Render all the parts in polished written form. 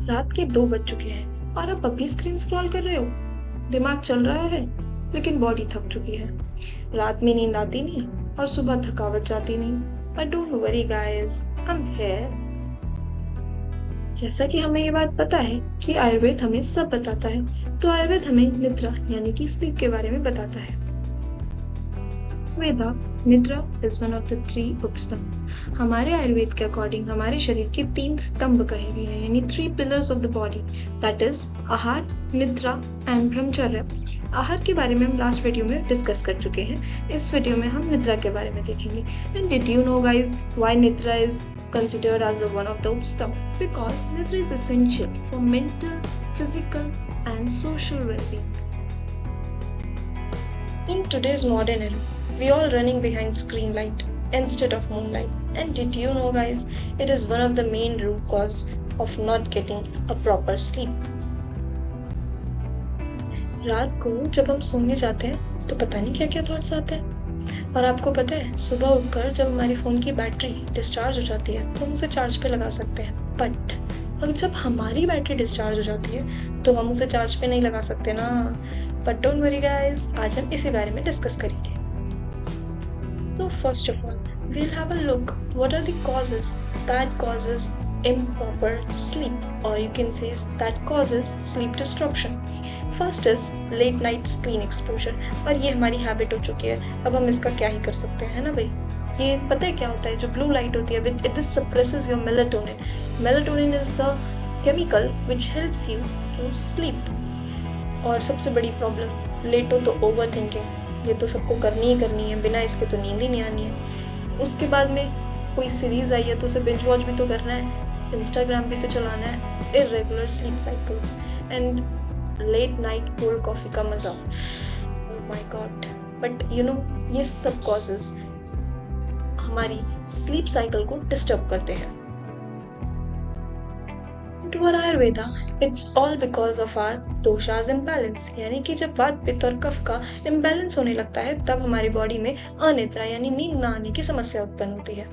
रात के 2 बज चुके हैं और आप अभी स्क्रीन स्क्रॉल कर रहे हो। दिमाग चल रहा है लेकिन बॉडी थक चुकी है। रात में नींद आती नहीं और सुबह थकावट जाती नहीं। But don't worry guys, I am here. जैसा कि हमें ये बात पता है कि आयुर्वेद हमें सब बताता है, तो आयुर्वेद हमें निद्रा यानी कि स्लीप के बारे में बताता है। वेदा निद्रा इज वन ऑफ द 3 उपस्तंभ। हमारे आयुर्वेद के अकॉर्डिंग हमारे शरीर के 3 स्तंभ कहे गए हैं, यानी 3 pillars of the body, that is आहार, निद्रा एंड ब्रह्मचर्य। आहार के बारे में हम लास्ट वीडियो में डिस्कस कर चुके हैं। इस वीडियो में हम निद्रा के बारे में देखेंगे। And did you know guys why निद्रा is considered as one of the upstambh? Because nidra is essential for mental, physical and social well-being. In today's modern era, we all running behind screen light instead of moonlight. And did you know guys, it is one of the main root cause of not getting a proper sleep. रात को जब हम सोने जाते हैं तो पता नहीं क्या क्या थॉट्स आते हैं। और आपको पता है, सुबह उठकर जब हमारी फोन की बैटरी डिस्चार्ज हो जाती है तो हम उसे चार्ज पे लगा सकते हैं। बट अगर जब हमारी बैटरी डिस्चार्ज हो जाती है तो हम उसे चार्ज पे नहीं लगा सकते ना। बट डोंट वरी गाइस, आज हम इसी बारे में डिस्कस करेंगे। So first of all, we'll have a look what are the causes that causes improper sleep, or you can say that causes sleep disruption. First is late night screen exposure, और ये हमारी habit हो चुकी है। अब हम इसका क्या ही कर सकते हैं, है ना भाई। ये पता है क्या होता है, जो ब्लू लाइट होती है it suppresses your melatonin. Melatonin is the chemical which helps you to sleep. और सबसे बड़ी प्रॉब्लम लेटो तो ओवर थिंकिंग, ये तो सबको करनी ही करनी है, बिना इसके तो नींद ही नहीं आनी है। उसके बाद में कोई सीरीज आई है तो उसे बिंज वॉच भी तो करना है, इंस्टाग्राम भी तो चलाना है, irregular sleep cycles and let night cold coffee का मजा। Oh my God. But you know, ये सब कॉजेस हमारी स्लीप साइकिल को डिस्टर्ब करते हैं। To our Ayurveda, it's all because of our doshas imbalance, यानी कि जब वात पित्त और कफ का इम्बैलेंस होने लगता है तब हमारी बॉडी में अनिद्रा यानी नींद न आने की समस्या उत्पन्न होती है।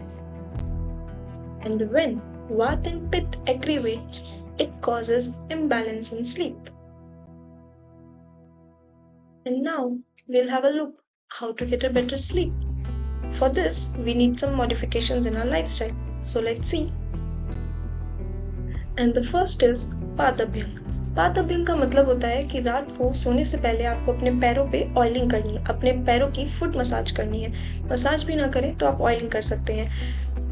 And when Vata and Pitta aggravates, it causes imbalance in sleep. And now we'll have a look how to get a better sleep. For this, we need some modifications in our lifestyle. So let's see. And the first is पादअभ्यंग। पादअभ्यंग का मतलब होता है कि रात को सोने से पहले आपको अपने पैरों पे ऑयलिंग करनी है, अपने पैरों की फुट मसाज करनी है। मसाज भी ना करें तो आप ऑयलिंग कर सकते हैं।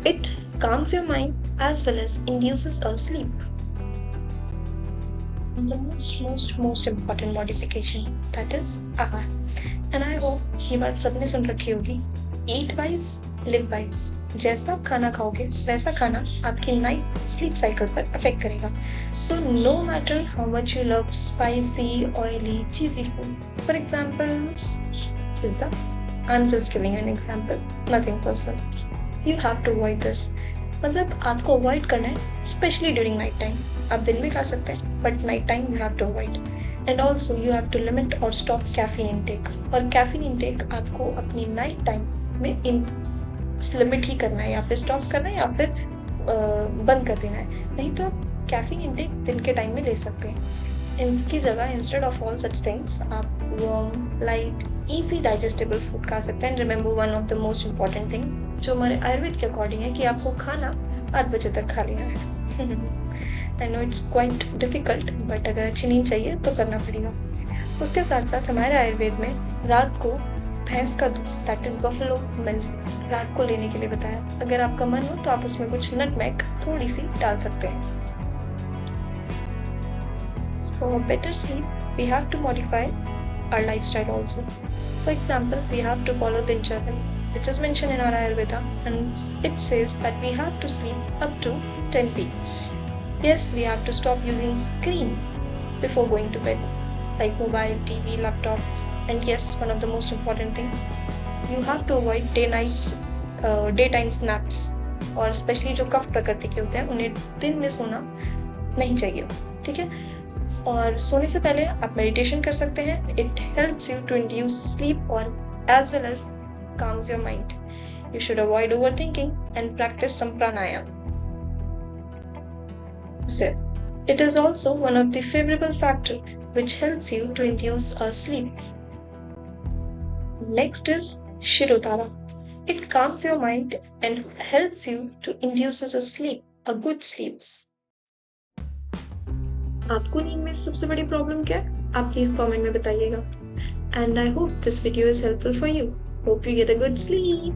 It calms your mind as well as induces a sleep. The most important modification, that is आहार। And I hope ये बात सबने सुन रखी होगी, eat wise, live wise। जैसा आप खाना खाओगे वैसा खाना आपकी नाइट स्लीप साइकिल पर अफेक्ट करेगा। So no matter how much you love spicy, oily, cheesy food, for example pizza, I am just giving an example, nothing personal. You have to avoid this. मतलब आपको avoid करना है, specially during night time. आप दिन में खा सकते हैं but night time you have to avoid. And also you have to limit और स्टॉप कैफीन इनटेक। और कैफीन इनटेक आपको अपनी नाइट टाइम में लिमिट ही करना है, या फिर स्टॉप करना है, या फिर बंद कर देना है। नहीं तो आप कैफीन इनटेक दिन के टाइम में ले सकते हैं। इसकी जगह instead of all such things आप warm, light, easy digestible food खा सकते हैं। Remember one of the most important thing जो हमारे आयुर्वेद के अकॉर्डिंग है कि आपको खाना 8 बजे तक खा लेना है। I know it's quite difficult, but अगर अच्छी नींद चाहिए तो करना पड़ेगा। उसके साथ साथ हमारे आयुर्वेद में रात को भैंस का दूध, दैट इज बफेलो मिल्क, रात को लेने के लिए बताया। अगर आपका मन हो तो आप उसमें कुछ नटमेग थोड़ी सी डाल सकते हैं। For better sleep, we have to modify our lifestyle also. For example, we have to follow Dincharya, which is mentioned in our Ayurveda, and it says that we have to sleep up to 10 p.m. Yes, we have to stop using screen before going to bed, like mobile, TV, laptops. And yes, one of the most important thing, you have to avoid daytime naps, और specially जो कफ प्रकृति के होते हैं उन्हें दिन में सोना नहीं चाहिए, ठीक है। और सोने से पहले आप मेडिटेशन कर सकते हैं। It helps you to induce sleep और as well as calms your mind. You should avoid overthinking and practice some pranayama. So, It is also one of the favorable factor which helps you to induce a sleep. Next is Shirotara. It calms your mind and helps you to induce a sleep, a good sleep. आपको नींद में सबसे बड़ी problem क्या है? आप please comment में बताइएगा. And I hope this video is helpful for you. Hope you get a good sleep.